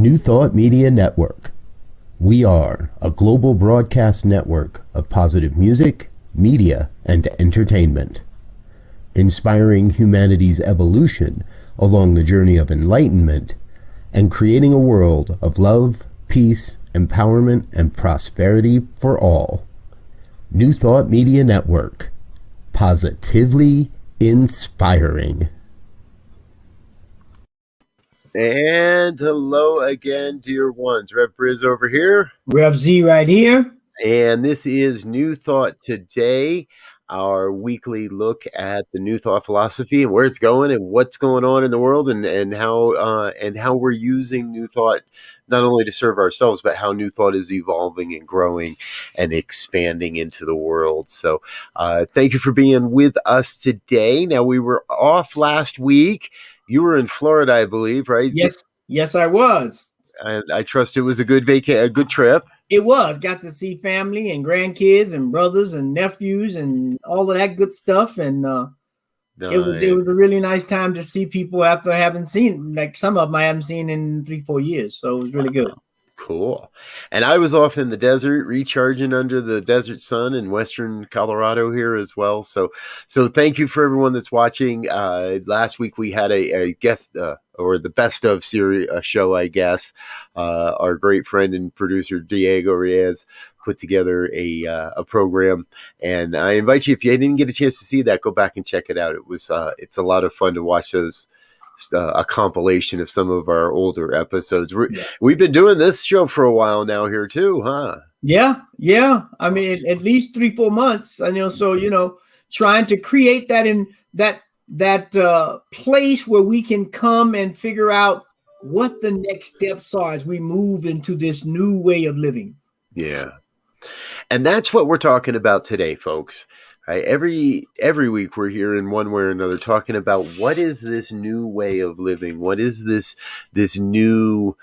New Thought Media Network. We are a global broadcast network of positive music, media, and entertainment, inspiring humanity's evolution along the journey of enlightenment and creating a world of love, peace, empowerment, and prosperity for all. New Thought Media Network. Positively inspiring. And hello again, dear ones. Rev BRZ over here. Rev Z right here. And this is New Thought Today, our weekly look at the New Thought philosophy and where it's going and what's going on in the world and how we're using New Thought not only to serve ourselves, but how New Thought is evolving and growing and expanding into the world. So thank you for being with us today. Now, we were off last week. You were in Florida, I believe, right? Yes, I was. And I trust it was a good good trip. It was. Got to see family and grandkids and brothers and nephews and all of that good stuff. And nice. it was a really nice time to see people after having seen, like some of them I haven't seen in 3-4 years. So it was really good. Cool. And I was off in the desert recharging under the desert sun in western Colorado here as well. So thank you for everyone that's watching. Last week we had a guest or the best of series show, I guess. Our great friend and producer Diego Reyes put together a program, and I invite you, if you didn't get a chance to see that, go back and check it out. It was it's a lot of fun to watch those. A compilation of some of our older episodes. We've been doing this show for a while now here too, huh? Yeah. I mean, at least 3-4 months. And so trying to create that in that place where we can come and figure out what the next steps are as we move into this new way of living. Yeah, and that's what we're talking about today, folks. Right? Every week we're here in one way or another talking about what is this new way of living? What is this new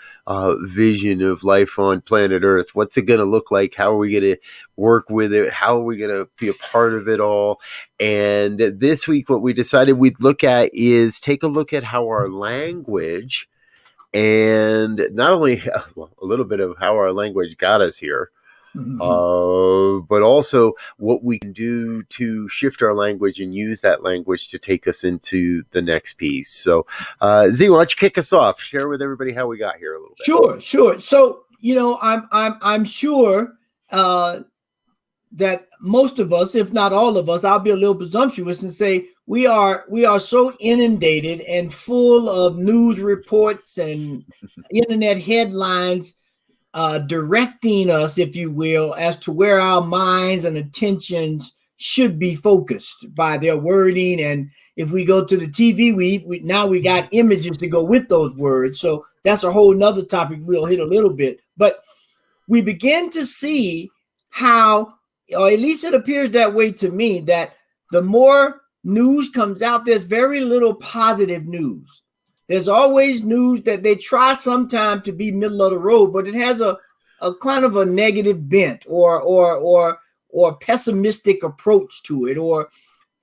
vision of life on planet Earth? What's it going to look like? How are we going to work with it? How are we going to be a part of it all? And this week what we decided we'd look at is take a look at how our language, and not only a little bit of how our language got us here, but also what we can do to shift our language and use that language to take us into the next piece. So, Z, why don't you kick us off? Share with everybody how we got here a little bit. Sure. So, I'm sure that most of us, if not all of us, I'll be a little presumptuous and say we are so inundated and full of news reports and internet headlines directing us, if you will, as to where our minds and attentions should be focused by their wording. And if we go to the TV, we got images to go with those words. So that's a whole nother topic we'll hit a little bit. But we begin to see how, or at least it appears that way to me, that the more news comes out, there's very little positive news. There's always news that they try sometime to be middle of the road, but it has a kind of a negative bent or pessimistic approach to it, or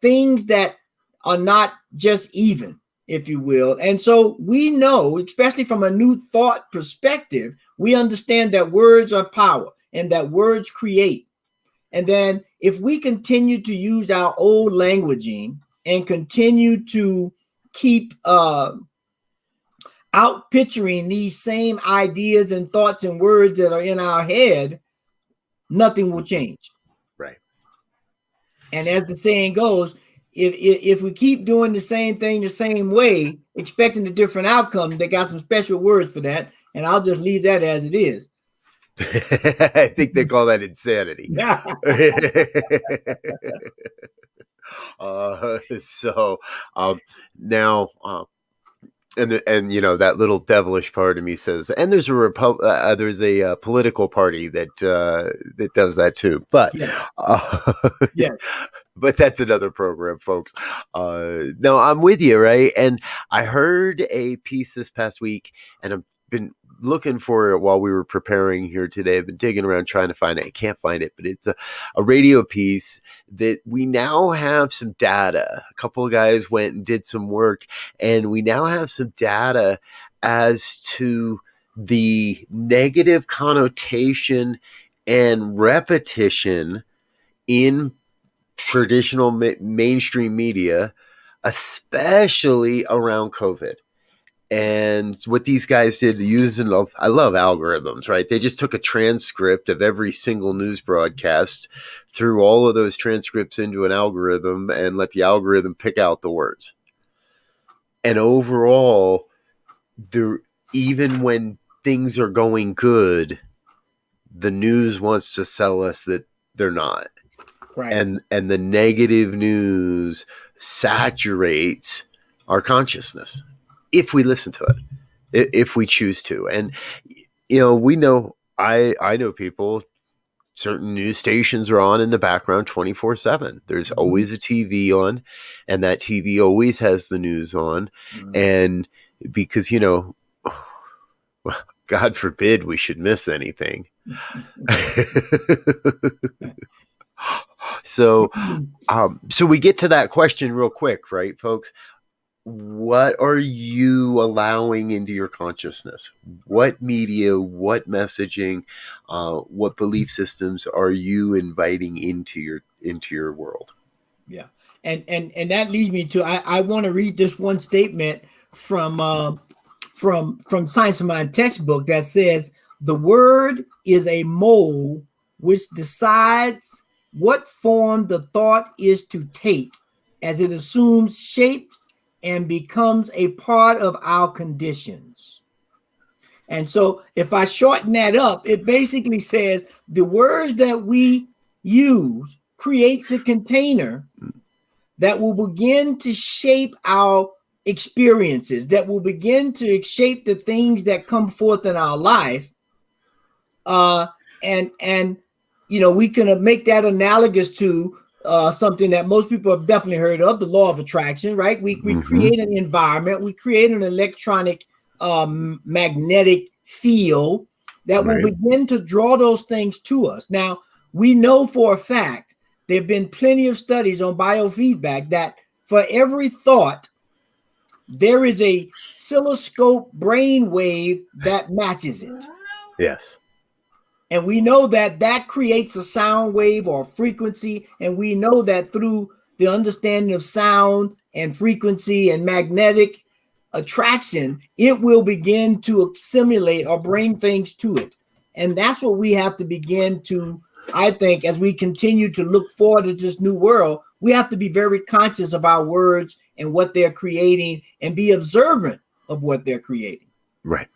things that are not just even, if you will. And so we know, especially from a New Thought perspective, we understand that words are power and that words create. And then if we continue to use our old languaging and continue to keep out picturing these same ideas and thoughts and words that are in our head, nothing will change. Right. And as the saying goes, if we keep doing the same thing the same way, expecting a different outcome, they got some special words for that. And I'll just leave that as it is. I think they call that insanity. Now, and that little devilish part of me says, and there's a political party that does that too, but yeah. But that's another program, folks. No, I'm with you, right? And I heard a piece this past week, and I've been looking for it while we were preparing here today. I've been digging around trying to find it. I can't find it, but it's a radio piece that we now have some data. A couple of guys went and did some work, and we now have some data as to the negative connotation and repetition in traditional mainstream media, especially around COVID. And what these guys did using, I love algorithms, right? They just took a transcript of every single news broadcast, threw all of those transcripts into an algorithm, and let the algorithm pick out the words. And overall, even when things are going good, the news wants to sell us that they're not. Right. And the negative news saturates our consciousness if we listen to it, if we choose to. And we know, I know people, certain news stations are on in the background 24/7. There's always a TV on, and that TV always has the news on. And because God forbid we should miss anything. So we get to that question real quick, right, folks? What are you allowing into your consciousness? What media, what messaging, what belief systems are you inviting into your world? Yeah. And that leads me to, I want to read this one statement from Science of Mind textbook that says, the word is a mold which decides what form the thought is to take as it assumes shape and becomes a part of our conditions. And so if I shorten that up, it basically says the words that we use creates a container that will begin to shape our experiences, that will begin to shape the things that come forth in our life. And we can make that analogous to something that most people have definitely heard of, the law of attraction, right? We create an environment, we create an electronic magnetic field that will begin to draw those things to us. Now, we know for a fact, there have been plenty of studies on biofeedback that for every thought, there is a oscilloscope brain wave that matches it. Yes. And we know that creates a sound wave or frequency. And we know that through the understanding of sound and frequency and magnetic attraction, it will begin to assimilate or bring things to it. And that's what we have to begin to, I think, as we continue to look forward to this new world, we have to be very conscious of our words and what they're creating and be observant of what they're creating. Right.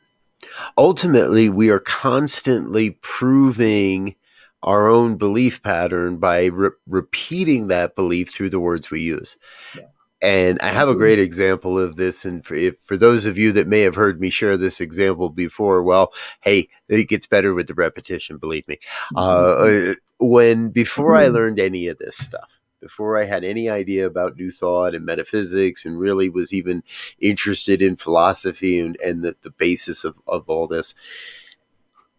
Ultimately, we are constantly proving our own belief pattern by repeating that belief through the words we use. Yeah. And I have a great example of this. And for those of you that may have heard me share this example before, well, hey, it gets better with the repetition, believe me. Before I learned any of this stuff, before I had any idea about New Thought and metaphysics and really was even interested in philosophy and the basis of all this,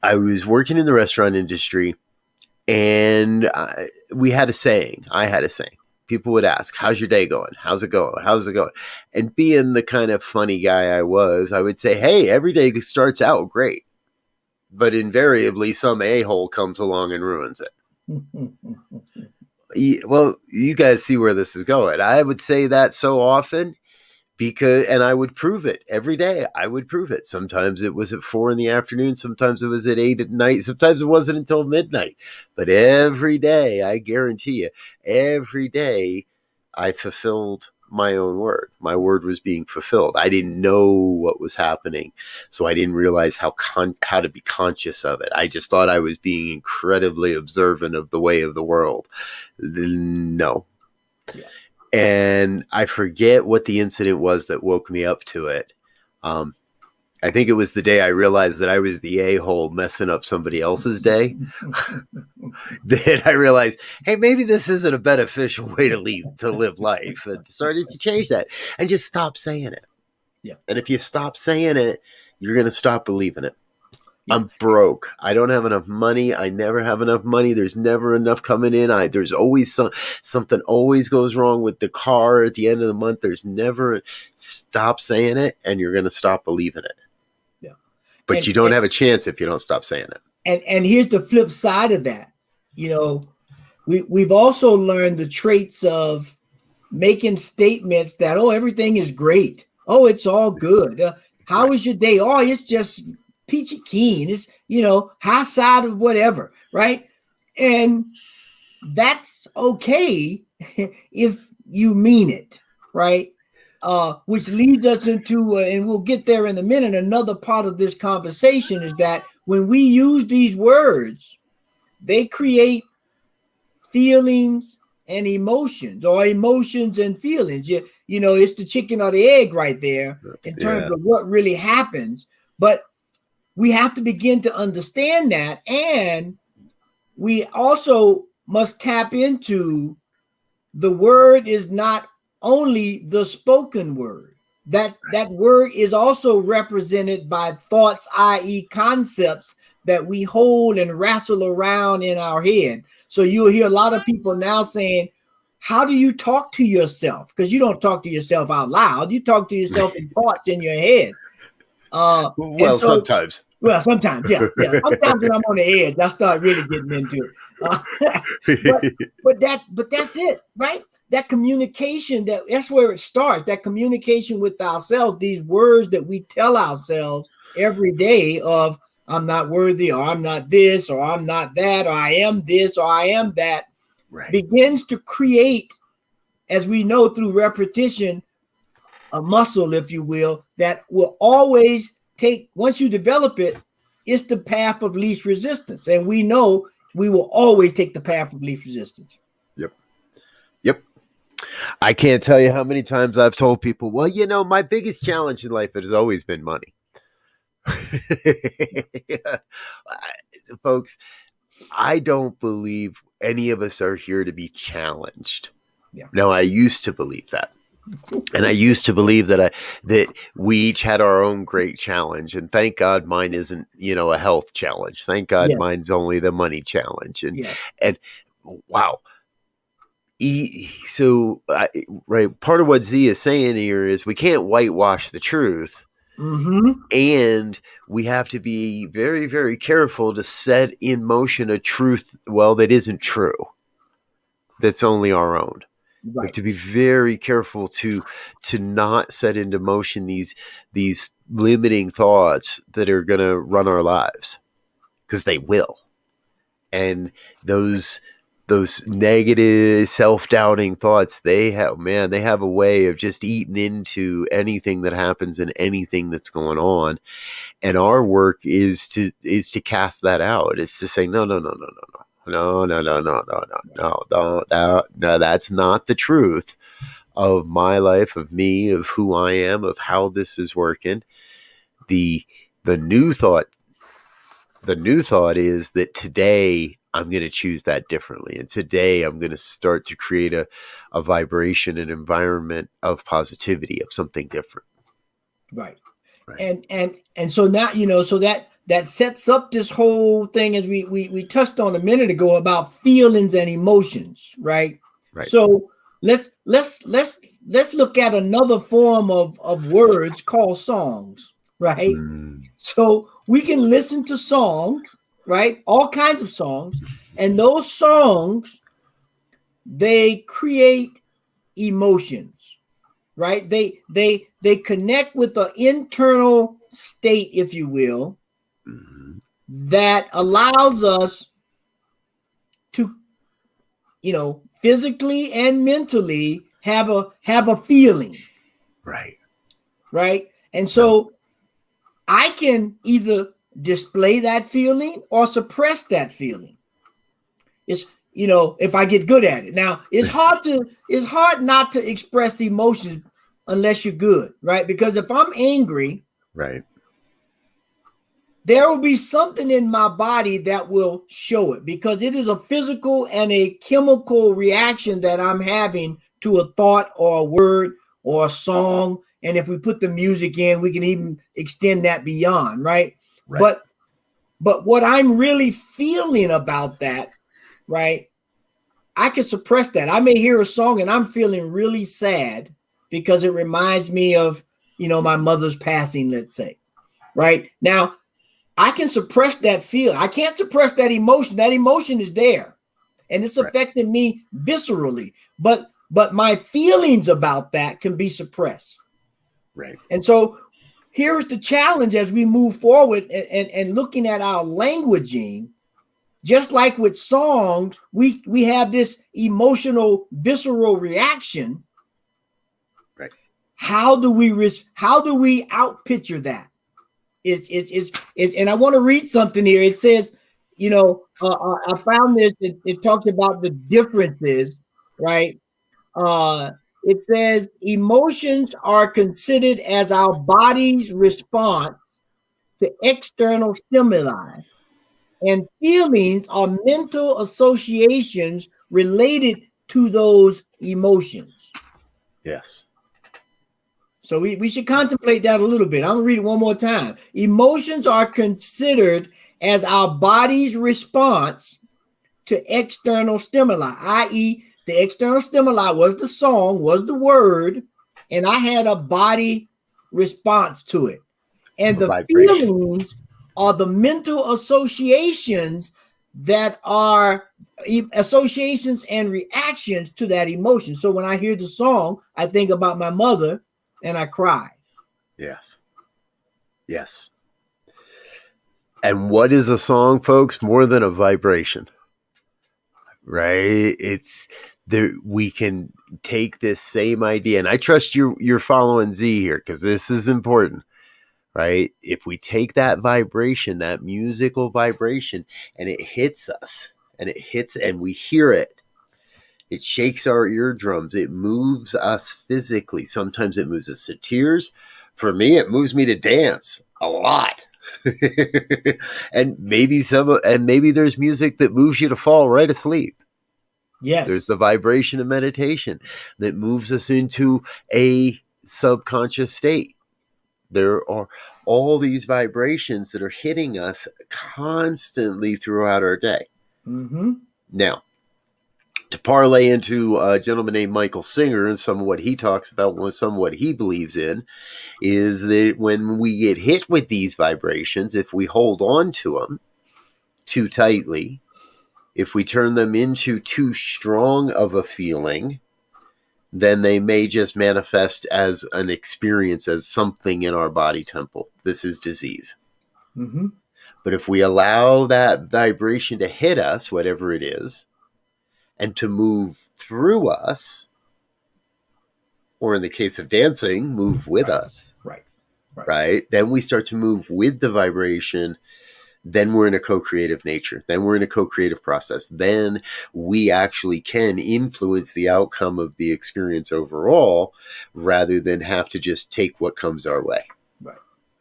I was working in the restaurant industry, and we had a saying. I had a saying. People would ask, how's your day going? How's it going? How's it going? And being the kind of funny guy I was, I would say, hey, every day starts out great, but invariably some a-hole comes along and ruins it. Well, you guys see where this is going. I would say that so often and I would prove it every day. I would prove it. Sometimes it was at 4 p.m. Sometimes it was at 8 p.m. Sometimes it wasn't until midnight. But every day, I guarantee you, every day I fulfilled my own word. My word was being fulfilled. I didn't know what was happening, so I didn't realize how to be conscious of it. I just thought I was being incredibly observant of the way of the world. No. Yeah. And I forget what the incident was that woke me up to it. I think it was the day I realized that I was the a-hole messing up somebody else's day. Then I realized, hey, maybe this isn't a beneficial way to live life, and started to change that and just stop saying it. Yeah. And if you stop saying it, you're going to stop believing it. Yeah. I'm broke. I don't have enough money. I never have enough money. There's never enough coming in. There's always something always goes wrong with the car at the end of the month. There's never. Stop saying it, and you're going to stop believing it. But you don't have a chance if you don't stop saying it. And here's the flip side of that. We've also learned the traits of making statements that, oh, everything is great. Oh, it's all good. How was your day? Oh, it's just peachy keen. It's, high side of whatever, right? And that's okay if you mean it, right? Which leads us into, and we'll get there in a minute, another part of this conversation is that when we use these words, they create feelings and emotions, or emotions and feelings. It's the chicken or the egg right there in terms of what really happens. But we have to begin to understand that. And we also must tap into the word is not only the spoken word. That word is also represented by thoughts, i.e. concepts that we hold and wrestle around in our head. So you'll hear a lot of people now saying, how do you talk to yourself? Because you don't talk to yourself out loud. You talk to yourself in thoughts in your head. Sometimes. Well, sometimes, yeah. Sometimes when I'm on the edge, I start really getting into it. But that's it, right? That communication, that's where it starts. That communication with ourselves, these words that we tell ourselves every day of, I'm not worthy, or I'm not this, or I'm not that, or I am this, or I am that, begins to create, as we know through repetition, a muscle, if you will, that will always take, once you develop it, it's the path of least resistance. And we know we will always take the path of least resistance. Yep. I can't tell you how many times I've told people, well, my biggest challenge in life has always been money. Folks, I don't believe any of us are here to be challenged. Now, I used to believe that. And I used to believe that we each had our own great challenge, and thank God mine isn't, a health challenge. Thank God mine's only the money challenge. And wow. Part of what Z is saying here is we can't whitewash the truth. Mm-hmm. And we have to be very, very careful to set in motion a truth, that isn't true. That's only our own. Right. We have to be very careful to not set into motion these limiting thoughts that are going to run our lives, because they will. And those negative, self-doubting thoughts, they have a way of just eating into anything that happens and anything that's going on. And our work is to cast that out. It's to say, no, that's not the truth of my life, of me, of who I am, of how this is working. The new thought is that today I'm going to choose that differently. And today I'm going to start to create a vibration, an environment of positivity, of something different. Right. And so now, so that sets up this whole thing, as we touched on a minute ago, about feelings and emotions. Right. So let's look at another form of words called songs. Right. So we can listen to songs, right? All kinds of songs. And those songs, they create emotions, right? They connect with the internal state, if you will, that allows us to, physically and mentally have a feeling. Right. And so I can either display that feeling or suppress that feeling. It's, if I get good at it. Now, it's hard not to express emotions unless you're good, right? Because if I'm angry, there will be something in my body that will show it, because it is a physical and a chemical reaction that I'm having to a thought or a word or a song. And if we put the music in, we can even extend that beyond, right? But what I'm really feeling about that, right, I can suppress that. I may hear a song and I'm feeling really sad because it reminds me of, my mother's passing, let's say. Right now, I can suppress that feeling. I can't suppress that emotion. That emotion is there, and it's affecting me viscerally. But my feelings about that can be suppressed. Right. And so here's the challenge as we move forward and looking at our languaging. Just like with songs, we have this emotional, visceral reaction. Right. How do we outpicture that? It's and I want to read something here. It says, I found this. It talks about the differences, right? It says emotions are considered as our body's response to external stimuli, and feelings are mental associations related to those emotions. Yes. So we should contemplate that a little bit. I'm going to read it one more time. Emotions are considered as our body's response to external stimuli, i.e., the external stimuli was the song, was the word, and I had a body response to it. And the feelings are the mental associations that are associations and reactions to that emotion. So when I hear the song, I think about my mother and I cry. Yes. Yes. And what is a song, folks? More than a vibration, right? It's there. We can take this same idea, and I trust you're following Z here because this is important, right? If we take that vibration, that musical vibration, and it hits us, and we hear it, it shakes our eardrums. It moves us physically. Sometimes it moves us to tears. For me, it moves me to dance a lot. and maybe there's music that moves you to fall right asleep. Yes. There's the vibration of meditation that moves us into a subconscious state. There are all these vibrations that are hitting us constantly throughout our day. Mm-hmm. Now, to parlay into a gentleman named Michael Singer and some of what he talks about, some of what he believes in, is that when we get hit with these vibrations, if we hold on to them too tightly, if we turn them into too strong of a feeling, then they may just manifest as an experience, as something in our body temple. This is disease. Mm-hmm. But if we allow that vibration to hit us, whatever it is, and to move through us, or in the case of dancing, move with us, right? Then we start to move with the vibration. Then we're in a co-creative nature. Then we're in a co-creative process. Then we actually can influence the outcome of the experience overall, rather than have to just take what comes our way.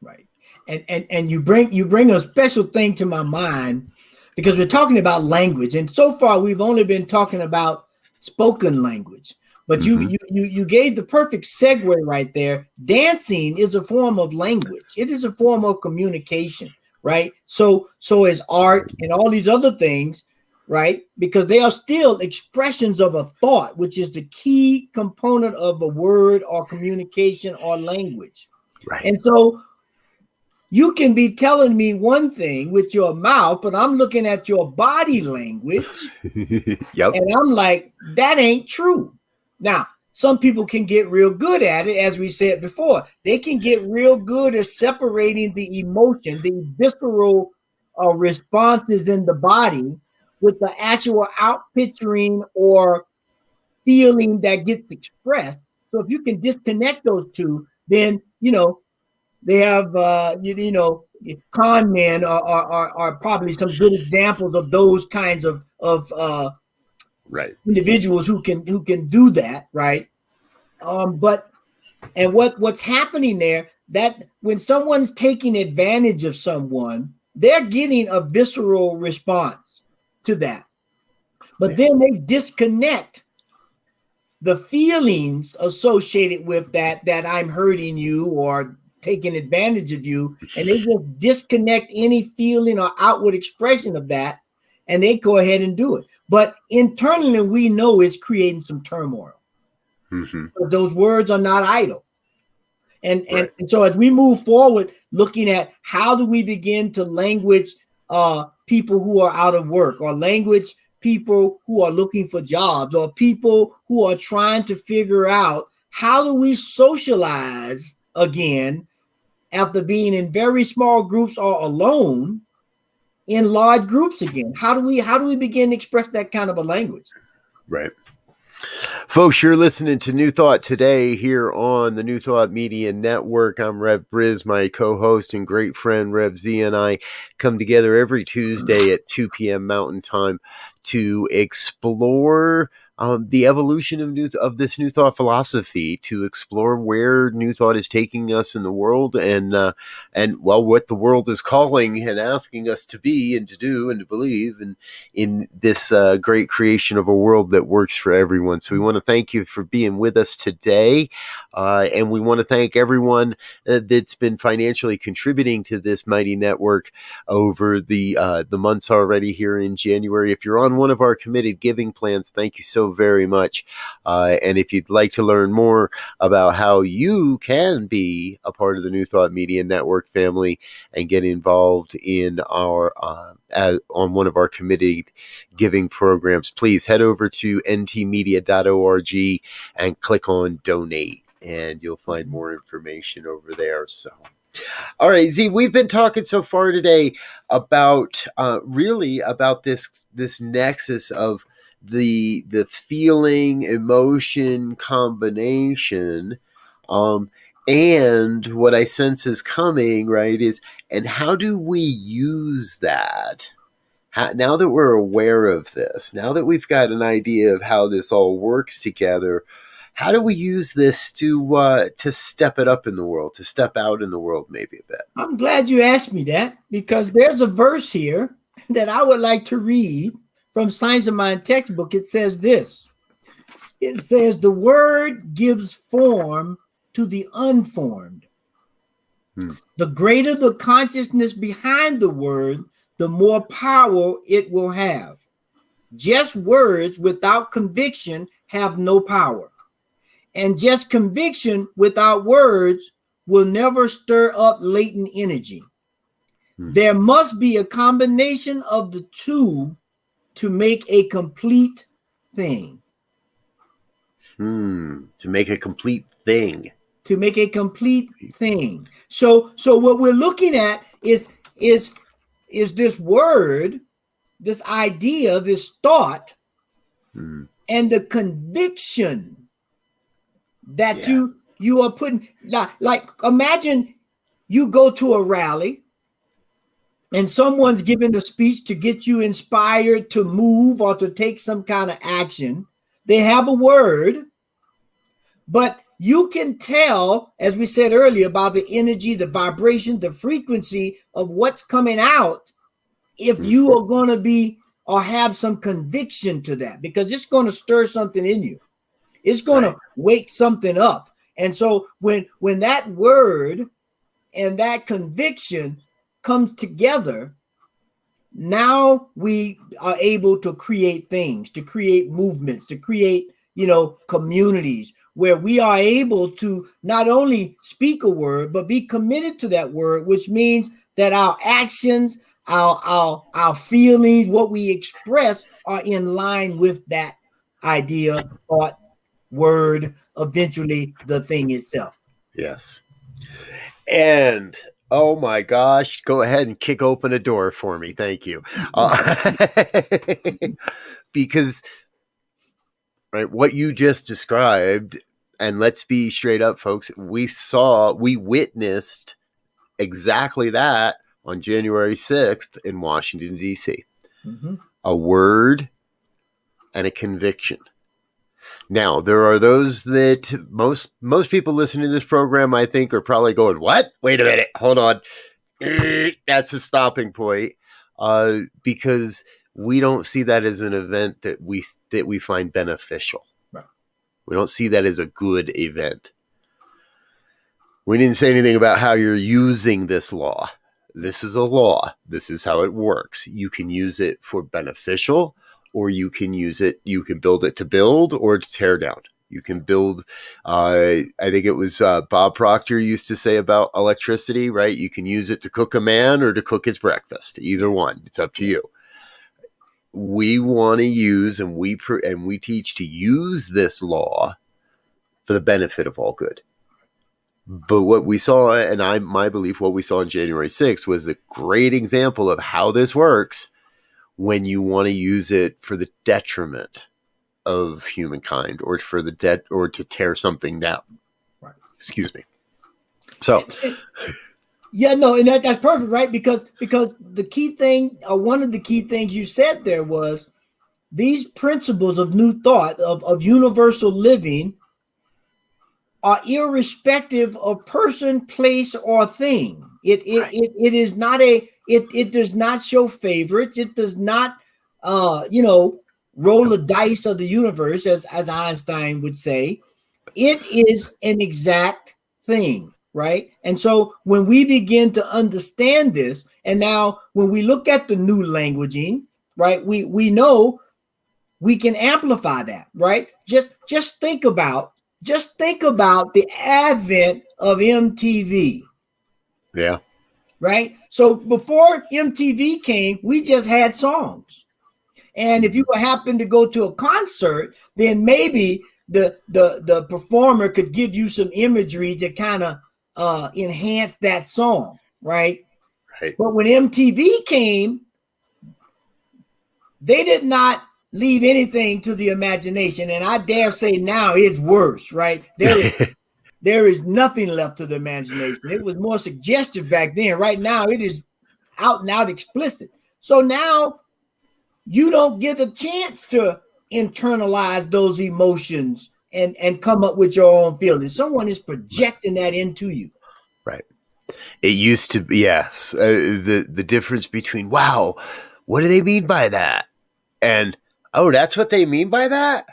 Right. And you bring a special thing to my mind, because we're talking about language, and so far we've only been talking about spoken language. But you gave the perfect segue right there. Dancing is a form of language. It is a form of communication, right? So is art and all these other things, right? Because they are still expressions of a thought, which is the key component of a word or communication or language. Right. And so you can be telling me one thing with your mouth, but I'm looking at your body language. Yep. And I'm like, that ain't true. Now, some people can get real good at it, as we said before. They can get real good at separating the emotion, the visceral responses in the body, with the actual outpicturing or feeling that gets expressed. So if you can disconnect those two, then, they have, con men are probably some good examples of those kinds of right. individuals who can do that, right? But what's happening there, that when someone's taking advantage of someone, they're getting a visceral response to that. But then they disconnect the feelings associated with that I'm hurting you or taking advantage of you, and they just disconnect any feeling or outward expression of that, and they go ahead and do it. But internally, we know it's creating some turmoil. Mm-hmm. But those words are not idle. And so as we move forward, looking at how do we begin to language people who are out of work, or language people who are looking for jobs, or people who are trying to figure out how do we socialize again after being in very small groups or alone in large groups again. How do we begin to express that kind of a language? Right. Folks, you're listening to New Thought today here on the New Thought Media Network. I'm Rev Briz, my co-host and great friend Rev Z, and I come together every Tuesday at 2 p.m. Mountain Time to explore the evolution of this New Thought philosophy, to explore where New Thought is taking us in the world, and what the world is calling and asking us to be and to do and to believe, and in this great creation of a world that works for everyone. So we want to thank you for being with us today, and we want to thank everyone that's been financially contributing to this mighty network over the months already here in January. If you're on one of our committed giving plans, thank you so very much. And if you'd like to learn more about how you can be a part of the New Thought Media Network family and get involved in our on one of our committed giving programs, please head over to ntmedia.org and click on donate, and you'll find more information over there. So, all right, Z, we've been talking so far today about really about this nexus of the feeling emotion combination, and what I sense is coming, right, is, and how do we use that? Now that we're aware of this, now that we've got an idea of how this all works together, how do we use this to step it up in the world, to step out in the world maybe a bit? I'm glad you asked me that, because there's a verse here that I would like to read from Science of Mind textbook. It says this. It says, the word gives form to the unformed. The greater the consciousness behind the word, the more power it will have. Just words without conviction have no power. And just conviction without words will never stir up latent energy. There must be a combination of the two to make a complete thing. To make a complete thing. To make a complete thing. So what we're looking at is this word, this idea, this thought, and the conviction that you are putting. Like imagine you go to a rally and someone's giving a speech to get you inspired to move or to take some kind of action. They have a word, but you can tell, as we said earlier, about the energy, the vibration, the frequency of what's coming out, if you are going to be or have some conviction to that, because it's going to stir something in you. It's going to wake something up. And so when that word and that conviction comes together, now we are able to create things, to create movements, to create, communities where we are able to not only speak a word, but be committed to that word, which means that our actions, our feelings, what we express are in line with that idea, thought, word, eventually the thing itself. Yes. And oh my gosh, go ahead and kick open a door for me. Thank you. Because what you just described, and let's be straight up, folks, we witnessed exactly that on January 6th in Washington, D.C. A word and a conviction. Now, there are those that most people listening to this program, I think, are probably going, what? Wait a minute. Hold on. That's a stopping point, because we don't see that as an event that we find beneficial. Right. We don't see that as a good event. We didn't say anything about how you're using this law. This is a law. This is how it works. You can use it for beneficial, or you can use it, you can build it to build or to tear down. You can build, I think it was Bob Proctor used to say about electricity, right? You can use it to cook a man or to cook his breakfast. Either one. It's up to you. We want to use, and we teach to use this law for the benefit of all good. But what we saw, and my belief, what we saw on January 6th was a great example of how this works when you want to use it for the detriment of humankind, or for the or to tear something down. Right. Excuse me. So, yeah, no, and that's perfect, right? Because the key thing, one of the key things you said there was these principles of new thought, of universal living, are irrespective of person, place, or thing. It is not it does not show favorites. It does not roll the dice of the universe, as Einstein would say. It is an exact thing, right? And so when we begin to understand this, and now when we look at the new languaging, right, we know we can amplify that, right? Just think about the advent of MTV. Yeah. Right? So before MTV came, we just had songs. And if you happen to go to a concert, then maybe the performer could give you some imagery to kind of enhance that song, right? Right. But when MTV came, they did not leave anything to the imagination. And I dare say now it's worse, right? There is nothing left to the imagination. It was more suggestive back then. Right now, it is out and out explicit. So now you don't get a chance to internalize those emotions and come up with your own feelings. Someone is projecting that into you. Right. It used to be, yes. The difference between, wow, what do they mean by that? And, oh, that's what they mean by that?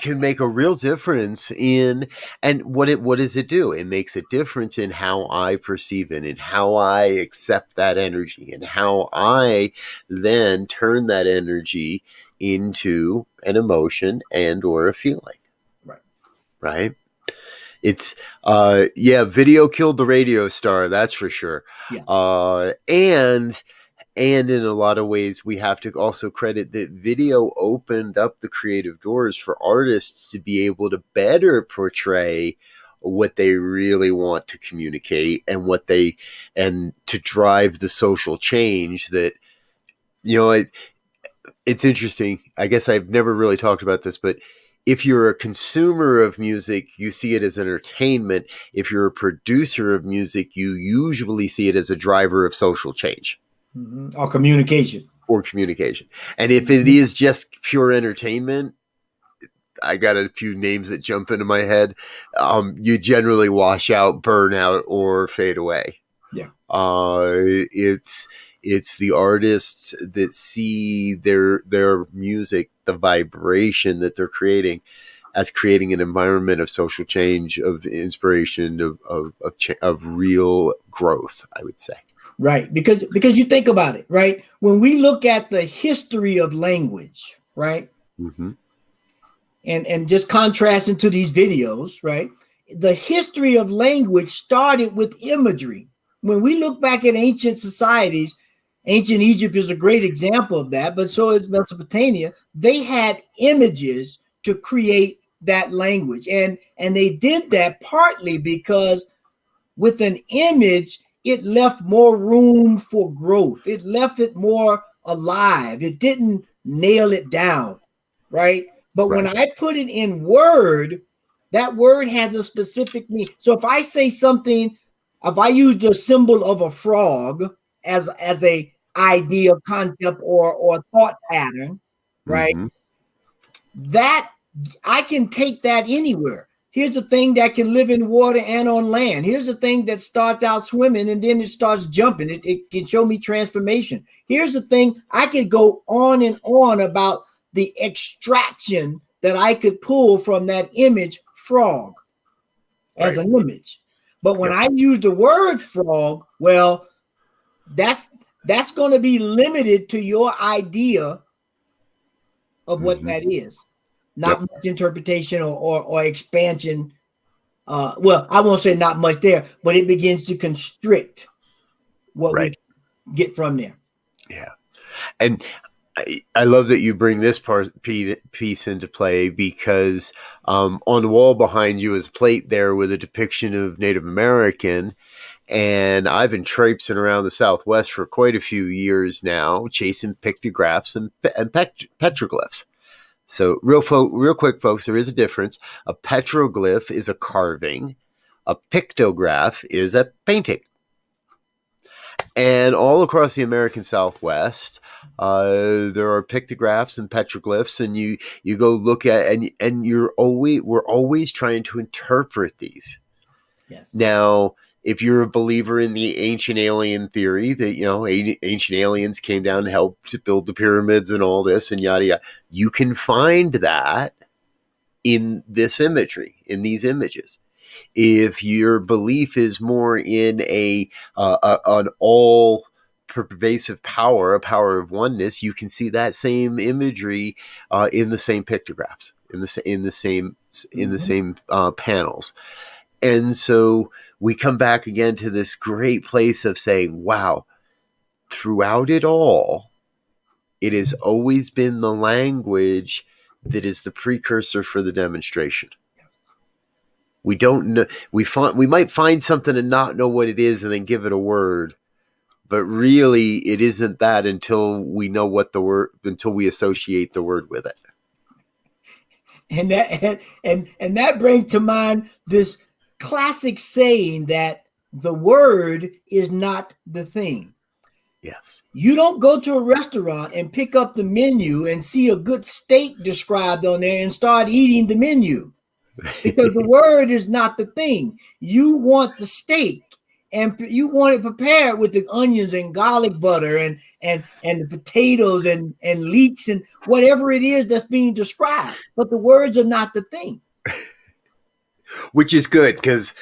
Can make a real difference in, and what does it do? It makes a difference in how I perceive it, and how I accept that energy, and how I then turn that energy into an emotion and or a feeling. Right. It's video killed the radio star, that's for sure. Yeah. And in a lot of ways, we have to also credit that video opened up the creative doors for artists to be able to better portray what they really want to communicate, and and to drive the social change that, it's interesting. I guess I've never really talked about this, but if you're a consumer of music, you see it as entertainment. If you're a producer of music, you usually see it as a driver of social change. Mm-hmm. Or communication. And if it is just pure entertainment, I got a few names that jump into my head. You generally wash out, burn out, or fade away. Yeah. It's the artists that see their music, the vibration that they're creating, as creating an environment of social change, of inspiration, of real growth, I would say. Right. Because you think about it, right? When we look at the history of language, right? Mm-hmm. And just contrasting to these videos, right? The history of language started with imagery. When we look back at ancient societies, ancient Egypt is a great example of that, but so is Mesopotamia. They had images to create that language. And they did that partly because with an image, it left more room for growth. It left it more alive. It didn't nail it down, right? But when I put it in word, that word has a specific meaning. So if I say something, if I use the symbol of a frog as a idea, concept, or thought pattern, right? Mm-hmm. That I can take that anywhere. Here's a thing that can live in water and on land. Here's a thing that starts out swimming and then it starts jumping. It can show me transformation. Here's the thing. I could go on and on about the extraction that I could pull from that image frog as an image. But when I use the word frog, well, that's going to be limited to your idea of what that is. not much interpretation or expansion. Well, I won't say not much there, but it begins to constrict what we get from there. Yeah. And I love that you bring this piece into play, because on the wall behind you is a plate there with a depiction of Native American. And I've been traipsing around the Southwest for quite a few years now, chasing pictographs and petroglyphs. So real quick, folks, there is a difference. A petroglyph is a carving. A pictograph is a painting. And all across the American Southwest, there are pictographs and petroglyphs, and you go look at, and we're always trying to interpret these. Yes. Now, if you're a believer in the ancient alien theory that, ancient aliens came down and helped to build the pyramids and all this and yada, yada, you can find that in this imagery, in these images. If your belief is more in an all pervasive power, a power of oneness, you can see that same imagery in the same pictographs, in the same panels. And so we come back again to this great place of saying, wow, throughout it all, it has always been the language that is the precursor for the demonstration. We don't know. We might find something and not know what it is and then give it a word, but really it isn't that until we know what the word, until we associate the word with it. And that brings to mind this classic saying that the word is not the thing. Yes. You don't go to a restaurant and pick up the menu and see a good steak described on there and start eating the menu, because the word is not the thing. You want the steak, and you want it prepared with the onions and garlic butter and the potatoes and leeks and whatever it is that's being described. But the words are not the thing. Which is good, because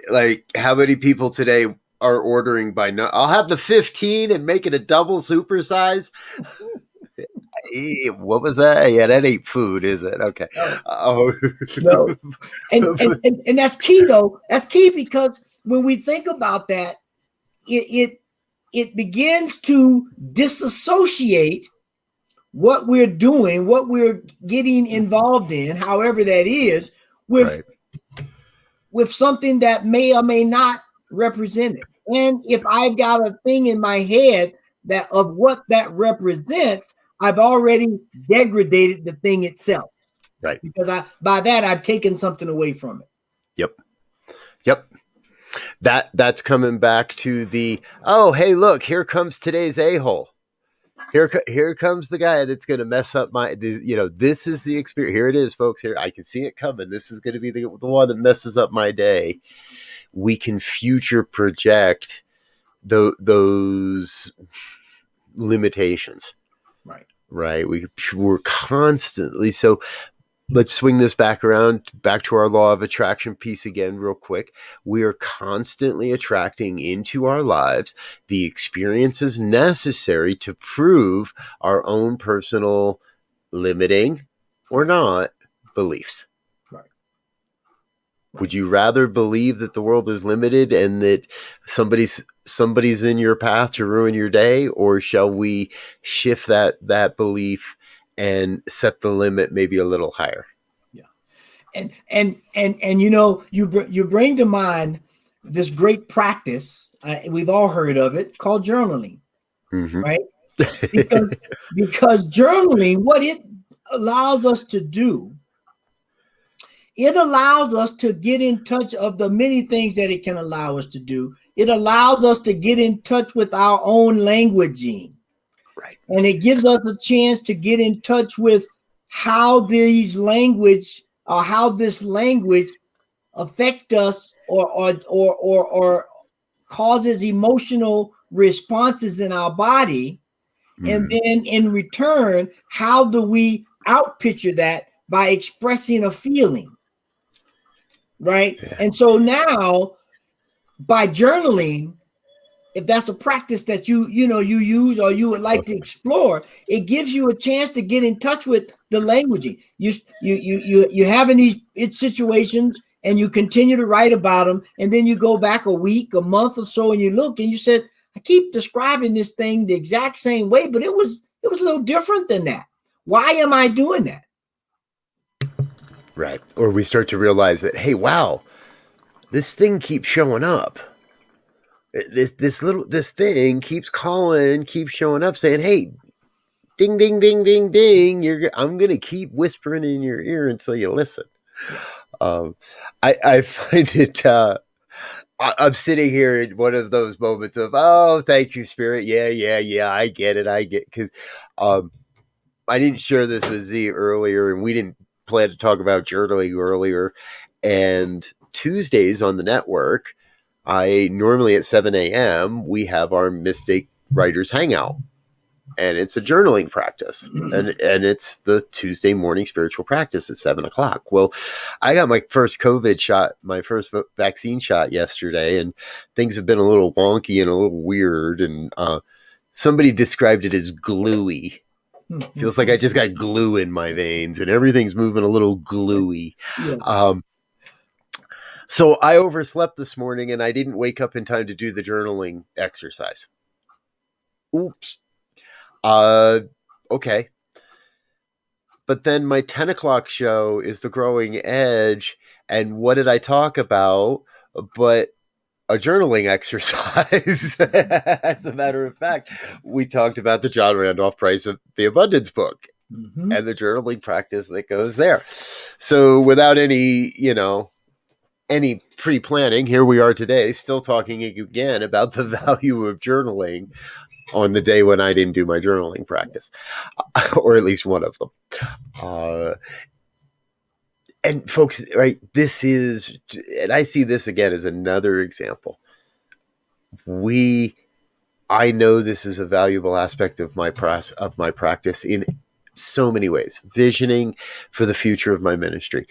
like, how many people today are ordering by I'll have the 15 and make it a double supersize. What was that? Yeah, that ain't food, is it? Okay. No. And that's key, though. That's key, because when we think about that, it begins to disassociate what we're doing, what we're getting involved in, however that is, with something that may or may not represent it. And if I've got a thing in my head that of what that represents, I've already degraded the thing itself. Right. Because by that I've taken something away from it. Yep. That's coming back to the, oh, hey, look, here comes today's a-hole. Here comes the guy that's going to mess up this is the experience. Here it is, folks. Here, I can see it coming. This is going to be the one that messes up my day. We can future project those limitations. Right. We're constantly. So let's swing this back to our law of attraction piece again, real quick. We are constantly attracting into our lives the experiences necessary to prove our own personal limiting or not beliefs. Would you rather believe that the world is limited and that somebody's in your path to ruin your day, or shall we shift that belief and set the limit maybe a little higher? Yeah. And you bring to mind this great practice, we've all heard of it, called journaling. Mm-hmm. Right? because journaling, what it allows us to do, it allows us to get in touch of the many things that it can allow us to do. It allows us to get in touch with our own languaging. Right. And it gives us a chance to get in touch with how this language affects us or causes emotional responses in our body. Mm. And then in return, how do we outpicture that by expressing a feeling? Right. Yeah. And so now, by journaling, if that's a practice that you use or you would like to explore, it gives you a chance to get in touch with the languaging. You having these situations, and you continue to write about them, and then you go back a week, a month or so, and you look, and you said, I keep describing this thing the exact same way, but it was a little different than that. Why am I doing that? Right. Or we start to realize that, hey, wow, this thing keeps showing up. This thing keeps calling, keeps showing up, saying, hey, ding, ding, ding, ding, ding. I'm going to keep whispering in your ear until you listen. I find it, I'm sitting here in one of those moments of, oh, thank you, Spirit. Yeah. I get it. Because I didn't share this with Z earlier, and we didn't plan to talk about journaling earlier. And Tuesdays on the network, I normally at 7 a.m., we have our Mystic Writers Hangout. And it's a journaling practice. And it's the Tuesday morning spiritual practice at 7 o'clock. Well, I got my first COVID shot, my first vaccine shot yesterday, and things have been a little wonky and a little weird. And somebody described it as gluey. Feels like I just got glue in my veins and everything's moving a little gluey. Yeah. So I overslept this morning and I didn't wake up in time to do the journaling exercise. Oops. Okay. But then my 10 o'clock show is The Growing Edge. And what did I talk about? But a journaling exercise. As a matter of fact, we talked about the John Randolph Price of the Abundance book and the journaling practice that goes there. So without any pre-planning, here we are today, still talking again about the value of journaling on the day when I didn't do my journaling practice, or at least one of them. And folks, right, and I see this again as another example. I know this is a valuable aspect of my practice in so many ways. Visioning for the future of my ministry,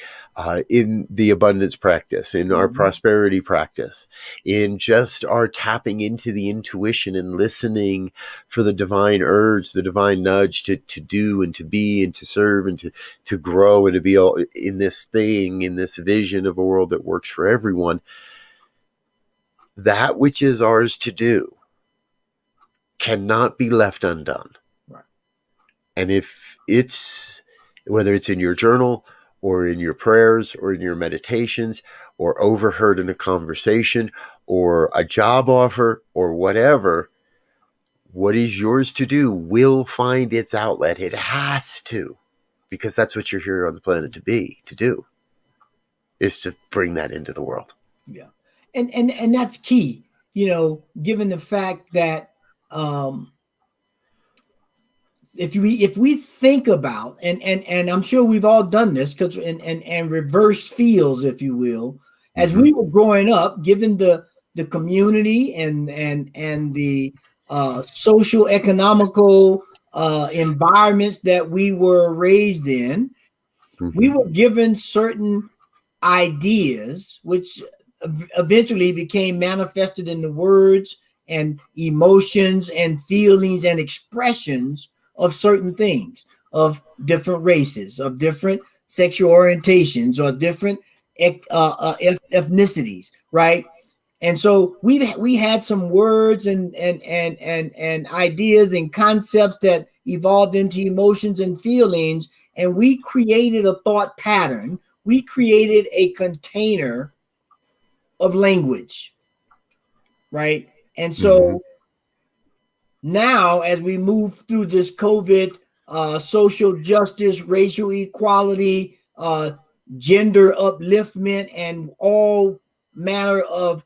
in the abundance practice, in our prosperity practice, in just our tapping into the intuition and listening for the divine urge, the divine nudge to do and to be and to serve and to grow and to be all in this thing, in this vision of a world that works for everyone. That which is ours to do cannot be left undone. Right. And if whether it's in your journal or in your prayers or in your meditations or overheard in a conversation or a job offer or whatever, what is yours to do will find its outlet. It has to, because that's what you're here on the planet to do, is to bring that into the world. Yeah. And that's key, given the fact that if we think about, and I'm sure we've all done this, because and reversed fields, if you will, as we were growing up, given the community and the social economical environments that we were raised in, we were given certain ideas, which eventually became manifested in the words and emotions and feelings and expressions of certain things, of different races, of different sexual orientations, or different ethnicities, right? And so we had some words and ideas and concepts that evolved into emotions and feelings, and we created a thought pattern. We created a container of language, right? And so now, as we move through this COVID, social justice, racial equality, gender upliftment, and all manner of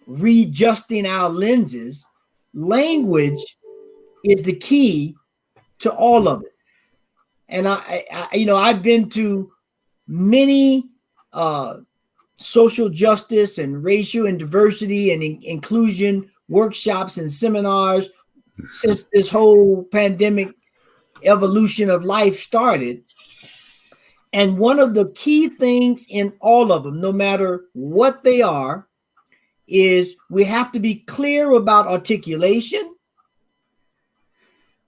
readjusting our lenses, language is the key to all of it. And I've been to many social justice and racial and diversity and inclusion workshops and seminars since this whole pandemic evolution of life started. And one of the key things in all of them, no matter what they are, is we have to be clear about articulation.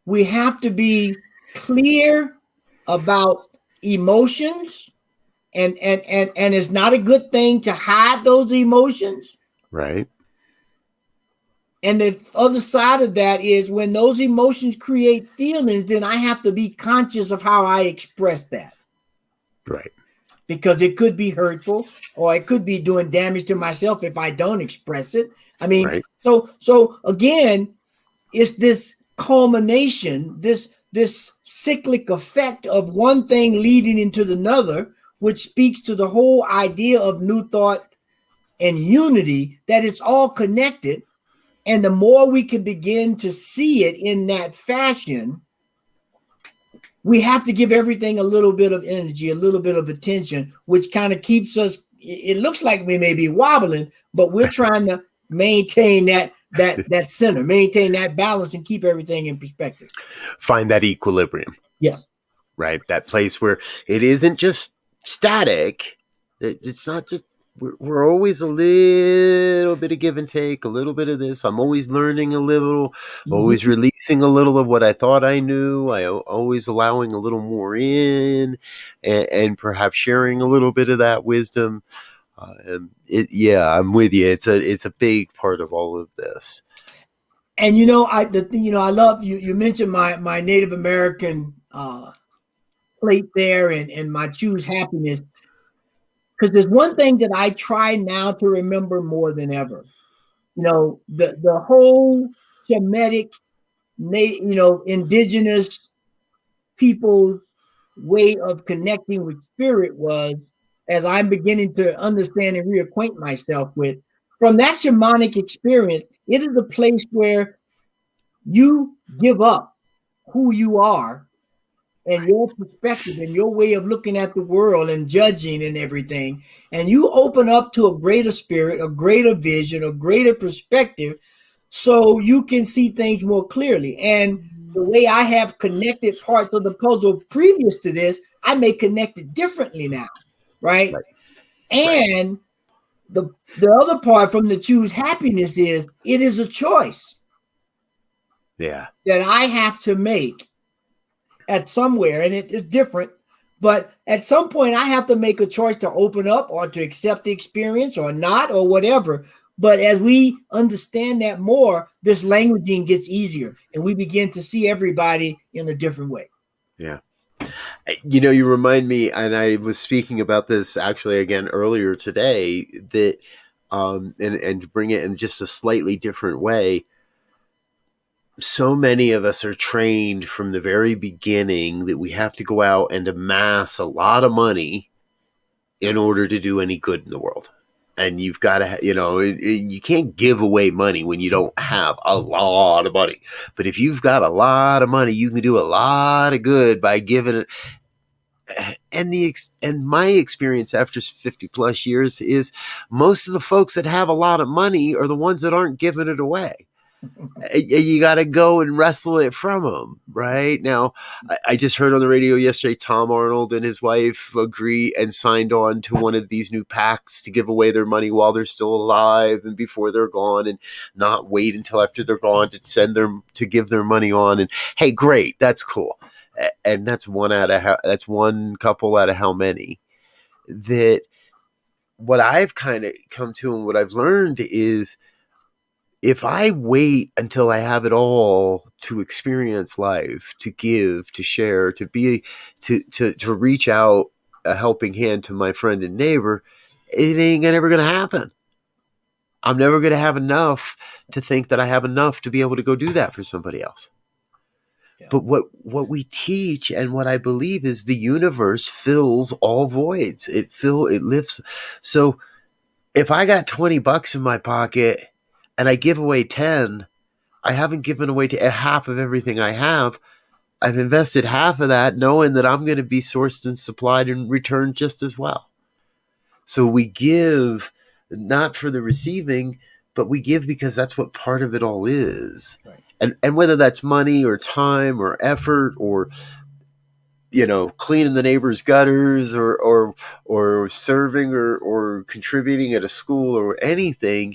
We have to be clear about emotions, and it's not a good thing to hide those emotions. Right. And the other side of that is when those emotions create feelings, then I have to be conscious of how I express that, Right. because it could be hurtful or it could be doing damage to myself if I don't express it. I mean, Right. so again, it's this culmination, this cyclic effect of one thing leading into another, which speaks to the whole idea of new thought and unity, that it's all connected. And the more we can begin to see it in that fashion, we have to give everything a little bit of energy, a little bit of attention, which kind of keeps us. It looks like we may be wobbling, but we're trying to maintain that center, maintain that balance, and keep everything in perspective. Find that equilibrium. Yes. Right. That place where it isn't just static. It's not just, we're always a little bit of give and take, a little bit of this. I'm always learning a little, always releasing a little of what I thought I knew. I always allowing a little more in, and perhaps sharing a little bit of that wisdom. Yeah, I'm with you. It's a big part of all of this. And I love you. You mentioned my Native American plate there, and my choose happiness, because there's one thing that I try now to remember more than ever. The whole Shemitic, indigenous people's way of connecting with spirit was, as I'm beginning to understand and reacquaint myself with, from that shamanic experience, it is a place where you give up who you are and your perspective and your way of looking at the world and judging and everything. And you open up to a greater spirit, a greater vision, a greater perspective, so you can see things more clearly. And the way I have connected parts of the puzzle previous to this, I may connect it differently now, right? Right. And the other part from the choose happiness is it is a choice. Yeah. That I have to make at somewhere, and it is different, but at some point I have to make a choice to open up or to accept the experience or not, or whatever. But as we understand that more, this languaging gets easier and we begin to see everybody in a different way. Yeah. You remind me, and I was speaking about this actually again earlier today, that and to bring it in just a slightly different way, so many of us are trained from the very beginning that we have to go out and amass a lot of money in order to do any good in the world. And you've got to, you can't give away money when you don't have a lot of money. But if you've got a lot of money, you can do a lot of good by giving it. And my experience after 50 plus years is most of the folks that have a lot of money are the ones that aren't giving it away. You got to go and wrestle it from them. Right now, I just heard on the radio yesterday, Tom Arnold and his wife agree and signed on to one of these new pacts to give away their money while they're still alive and before they're gone, and not wait until after they're gone to give their money on. And hey, great, that's cool. And that's one couple out of how many. That what I've kind of come to and what I've learned is, if I wait until I have it all to experience life, to give, to share, to be, to reach out a helping hand to my friend and neighbor, it ain't ever going to happen. I'm never going to have enough to think that I have enough to be able to go do that for somebody else. Yeah. But what we teach and what I believe is the universe fills all voids. It lifts. So if I got $20 in my pocket and I give away 10, I haven't given away to half of everything I have. I've invested half of that knowing that I'm going to be sourced and supplied and returned just as well. So we give not for the receiving, but we give because that's what part of it all is. Right. And whether that's money or time or effort or, cleaning the neighbor's gutters or serving or contributing at a school or anything,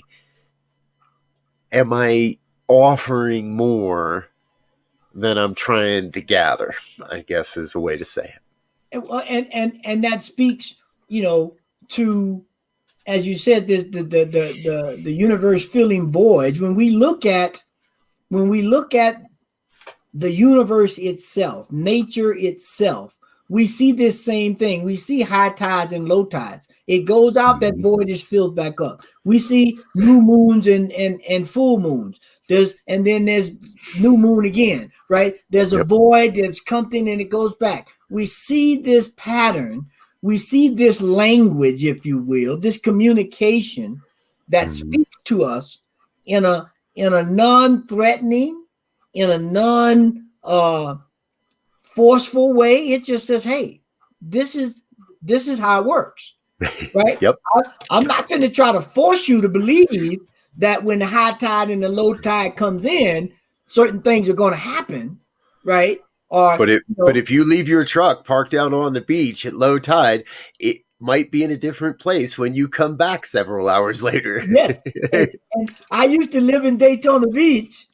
am I offering more than I'm trying to gather, I guess is a way to say it. And that speaks, to, as you said, this the universe filling voids. When we look at the universe itself, nature itself, we see this same thing. We see high tides and low tides. It goes out, that void is filled back up. We see new moons and full moons. And then there's new moon again, right? There's a void that's something and it goes back. We see this pattern. We see this language, if you will, this communication that speaks to us in a non-threatening, in a non-forceful way. It just says, hey, this is how it works, right? Yep. I'm not going to try to force you to believe that when the high tide and the low tide comes in, certain things are going to happen, right? But if you leave your truck parked out on the beach at low tide, it might be in a different place when you come back several hours later. Yes. And I used to live in Daytona Beach,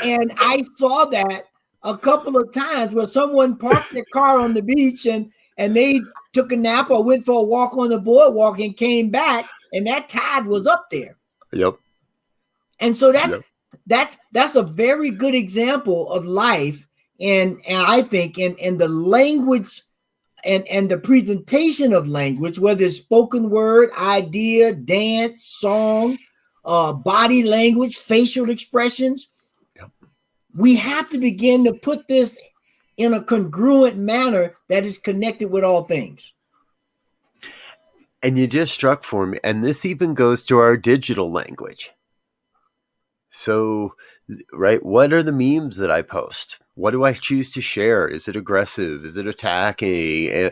and I saw that a couple of times where someone parked their car on the beach and they took a nap or went for a walk on the boardwalk and came back, and that tide was up there. Yep. And so that's a very good example of life. And I think in the language and the presentation of language, whether it's spoken word, idea, dance, song, body language, facial expressions, we have to begin to put this in a congruent manner that is connected with all things. And you just struck for me, and this even goes to our digital language. So, right, what are the memes that I post? What do I choose to share? Is it aggressive? Is it attacking?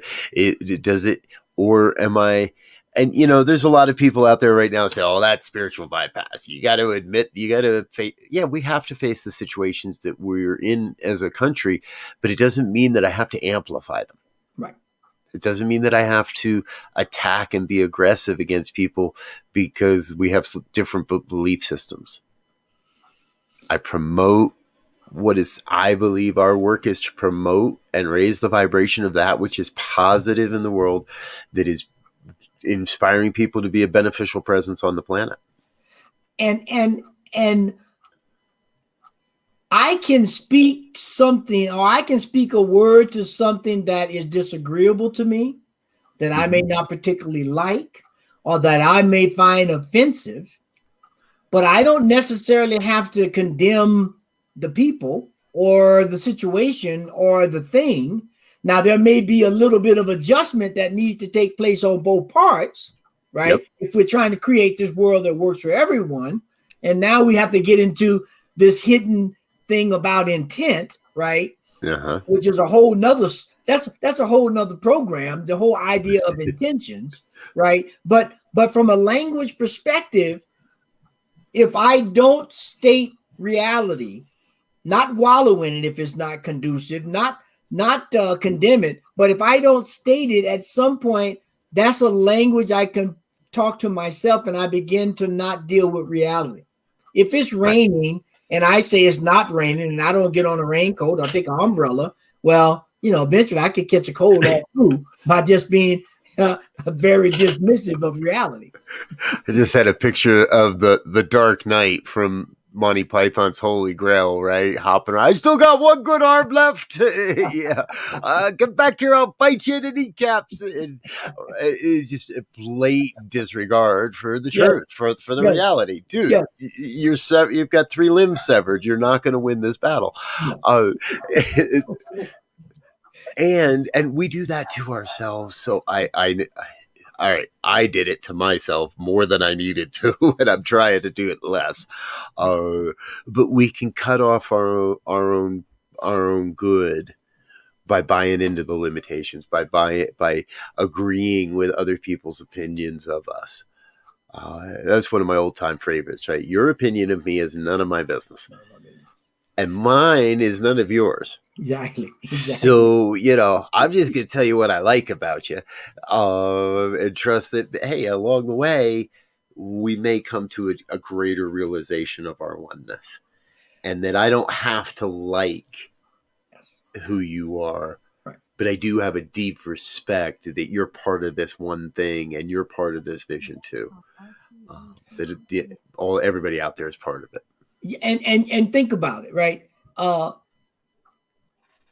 Does it, or am I? And there's a lot of people out there right now say, "Oh, that's spiritual bypass." You got to admit, you got to face. Yeah, we have to face the situations that we're in as a country, but it doesn't mean that I have to amplify them. Right. It doesn't mean that I have to attack and be aggressive against people because we have different belief systems. I promote I believe our work is to promote and raise the vibration of that which is positive in the world, that is inspiring people to be a beneficial presence on the planet. And I can speak something, or I can speak a word to something that is disagreeable to me, that I may not particularly like, or that I may find offensive, but I don't necessarily have to condemn the people or the situation or the thing. Now, there may be a little bit of adjustment that needs to take place on both parts, right? Yep. If we're trying to create this world that works for everyone. And now we have to get into this hidden thing about intent, right? Uh-huh. Which is a whole nother, that's a whole nother program, the whole idea of intentions, right? But from a language perspective, if I don't state reality, not wallow in it if it's not conducive, not condemn it, but if I don't state it, at some point, that's a language I can talk to myself, and I begin to not deal with reality. If it's raining and I say it's not raining and I don't get on a raincoat, I'll take an umbrella. Well, eventually I could catch a cold all through by just being very dismissive of reality. I just had a picture of the Dark Knight from Monty Python's Holy Grail, right? Hopping around. I still got one good arm left. Yeah. Get back here. I'll bite you in the kneecaps. It's just a blatant disregard for the truth, for the reality. Dude, you've got 3 limbs severed. You're not going to win this battle. And we do that to ourselves. So all right, I did it to myself more than I needed to, and I'm trying to do it less. But we can cut off our own good by buying into the limitations, by agreeing with other people's opinions of us. That's one of my old time favorites, right? Your opinion of me is none of my business, and mine is none of yours. Exactly. So, I'm just going to tell you what I like about you, and trust that, hey, along the way, we may come to a greater realization of our oneness, and that I don't have to like who you are. Right. But I do have a deep respect that you're part of this one thing and you're part of this vision too. Everybody out there is part of it. And think about it, right?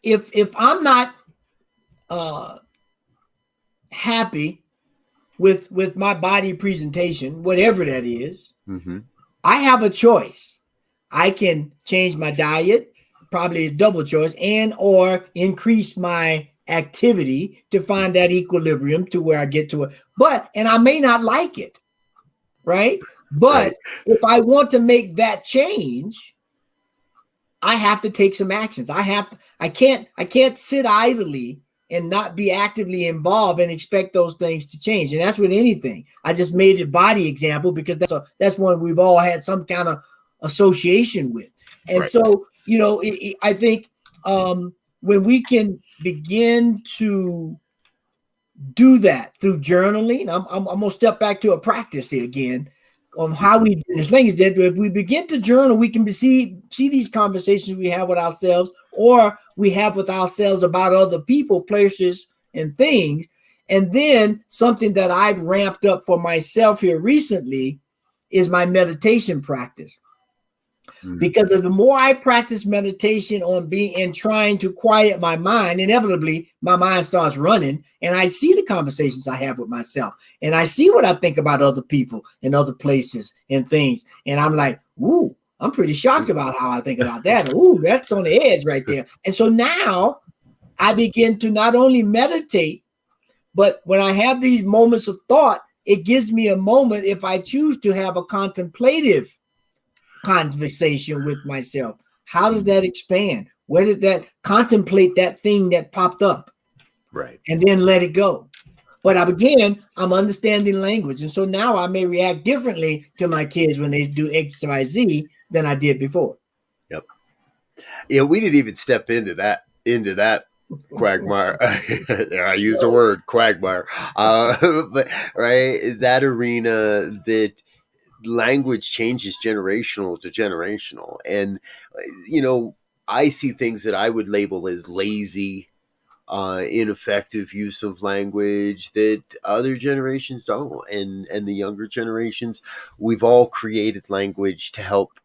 If I'm not happy with my body presentation, whatever that is, Mm-hmm. I have a choice. I can change my diet, probably a double choice, and or increase my activity to find that equilibrium to where I get to it. And I may not like it, right? But Right. if I want to make that change, I have to take some actions. I can't sit idly and not be actively involved and expect those things to change. And that's with anything. I just made a body example because that's one we've all had some kind of association with. And Right. so, I think when we can begin to do that through journaling, I'm gonna step back to a practice here again on how we do this thing is that if we begin to journal, we can see these conversations we have with ourselves or we have with ourselves about other people, places, and things. And then something that I've ramped up for myself here recently is my meditation practice. Because the more I practice meditation on being and trying to quiet my mind, inevitably my mind starts running and I see the conversations I have with myself and I see what I think about other people and other places and things. And I'm like, ooh, I'm pretty shocked about how I think about that. Ooh, that's on the edge right there. And so now I begin to not only meditate, but when I have these moments of thought, it gives me a moment if I choose to have a contemplative conversation with myself. How does that expand? Where did that contemplate that thing that popped up? Right. And then let it go. But I'm understanding language. And so now I may react differently to my kids when they do X, Y, Z than I did before. Yep. Yeah, we didn't even step into that quagmire. I used the word quagmire. But right, that arena that language changes generational to generational. And, I see things that I would label as lazy, ineffective use of language that other generations don't. And the younger generations, we've all created language to help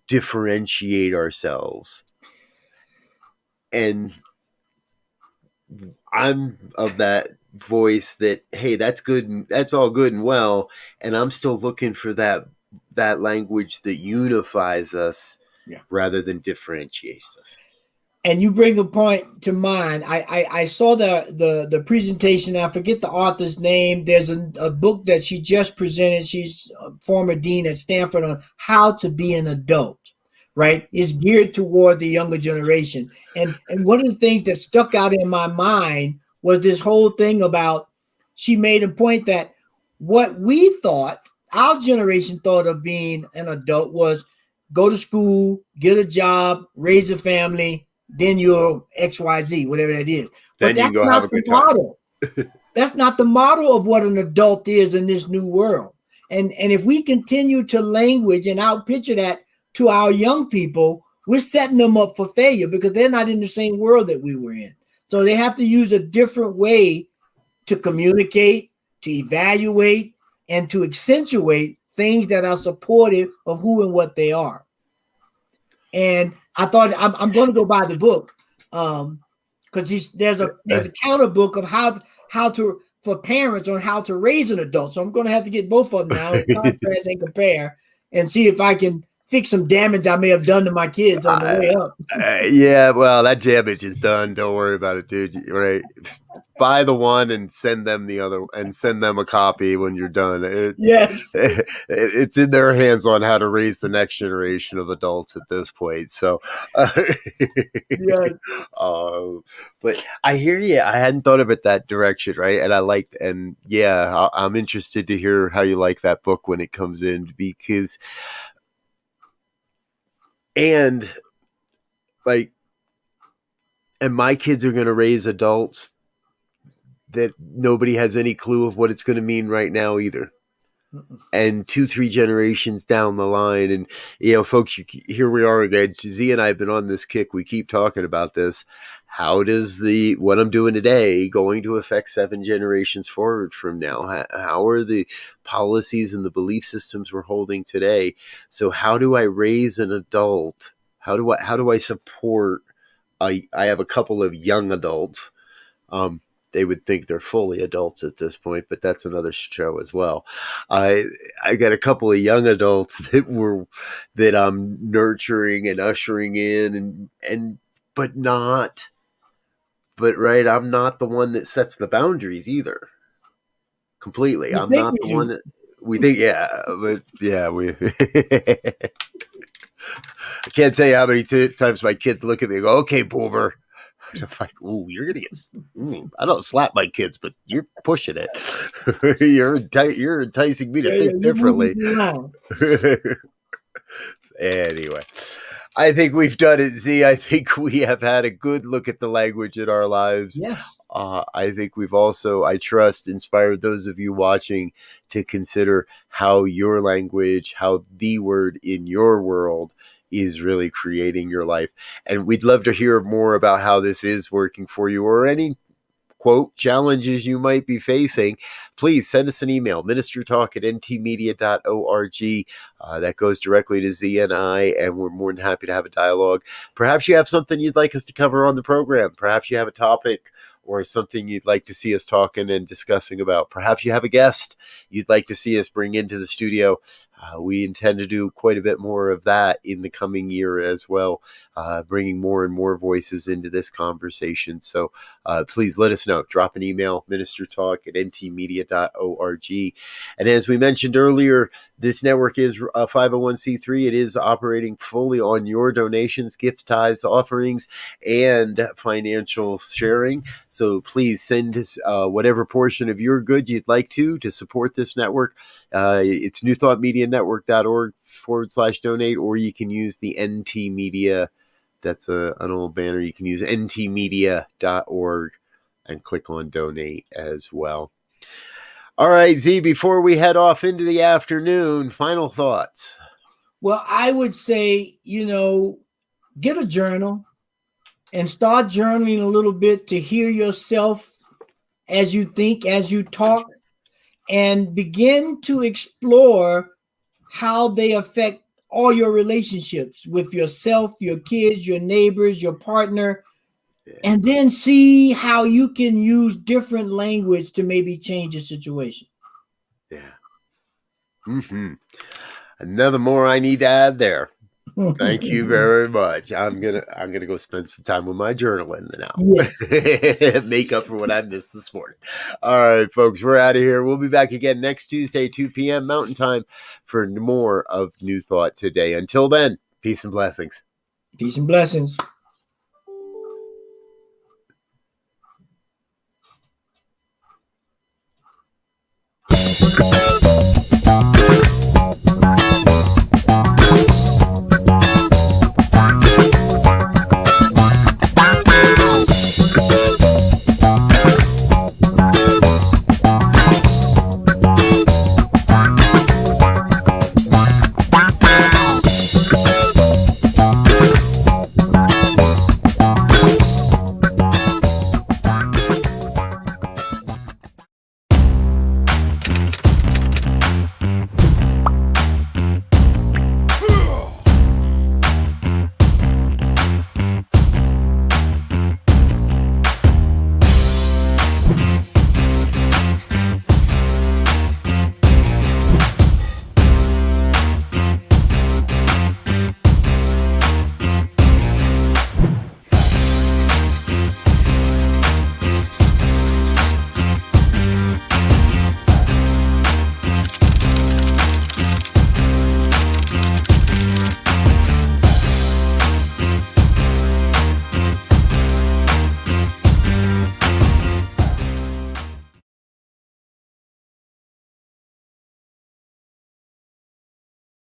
differentiate ourselves. And I'm of that voice that, hey, that's good, that's all good and well, and I'm still looking for that language that unifies us, rather than differentiates us. And you bring a point to mind. I saw the presentation. I forget the author's name. There's a book that she just presented. She's a former dean at Stanford on how to be an adult. Right, is geared toward the younger generation. And one of the things that stuck out in my mind was this whole thing about, she made a point that what we thought, our generation thought of being an adult was go to school, get a job, raise a family, then you're XYZ, whatever that is. Then But you that's can go have not a the good time. model. That's not the model of what an adult is in this new world. And if we continue to language and outpicture that to our young people, we're setting them up for failure because they're not in the same world that we were in. So they have to use a different way to communicate, to evaluate, and to accentuate things that are supportive of who and what they are. And I thought I'm going to go buy the book because there's a counter book of how to for parents on how to raise an adult. So I'm going to have to get both of them now, contrast and compare, and see if I can fix some damage I may have done to my kids on the way up. Yeah, well, that damage is done. Don't worry about it, dude. Right? Buy the one and send them the other, and send them a copy when you're done. Yes, it's in their hands on how to raise the next generation of adults at this point. So, yes. But I hear you. I hadn't thought of it that direction, right? And I'm interested to hear how you like that book when it comes in, because, and like, and my kids are going to raise adults that nobody has any clue of what it's going to mean right now either. and 2-3 generations down the line. And folks, here we are again. Z and I have been on this kick. We keep talking about this. How does what I'm doing today going to affect 7 generations forward from now? How are the policies and the belief systems we're holding today? So how do I raise an adult? How do I support? I have a couple of young adults. They would think they're fully adults at this point, but that's another show as well. I got a couple of young adults that I'm nurturing and ushering in, but right, I'm not the one that sets the boundaries either. Completely, You I'm think not we the do. one that we think. Yeah, but yeah, we. I can't tell you how many times my kids look at me and go, "Okay, boomer." I'm like, ooh, you're gonna get. I don't slap my kids, but you're pushing it. you're enticing me to think You're moving differently. too loud. Anyway, I think we've done it, Z. I think we have had a good look at the language in our lives. Yes. I think we've also, I trust, inspired those of you watching to consider how your language, how the word in your world is really creating your life. And we'd love to hear more about how this is working for you, or any quote challenges you might be facing. Please send us an email, ministertalk@ntmedia.org. That goes directly to Z and I, and we're more than happy to have a dialogue. Perhaps you have something you'd like us to cover on the program. Perhaps you have a topic or something you'd like to see us talking and discussing about. Perhaps you have a guest you'd like to see us bring into the studio. We intend to do quite a bit more of that in the coming year as well, bringing more and more voices into this conversation. So please let us know. Drop an email, ministertalk@ntmedia.org. And as we mentioned earlier, this network is a 501c3. It is operating fully on your donations, gifts, tithes, offerings, and financial sharing. So please send us whatever portion of your good you'd like to support this network. It's newthoughtmedianetwork.org/donate, or you can use the NT Media. That's an old banner. You can use ntmedia.org and click on donate as well. All right, Z, before we head off into the afternoon, final thoughts. Well, I would say, get a journal and start journaling a little bit to hear yourself as you think, as you talk, and begin to explore how they affect all your relationships with yourself, your kids, your neighbors, your partner, and then see how you can use different language to maybe change the situation. Yeah. Another more I need to add there. Thank you very much. I'm gonna go spend some time with my journaling now. Yes. Make up for what I missed this morning. All right, folks, we're out of here. We'll be back again next Tuesday, 2 p.m. Mountain Time, for more of New Thought Today. Until then, peace and blessings. Peace and blessings.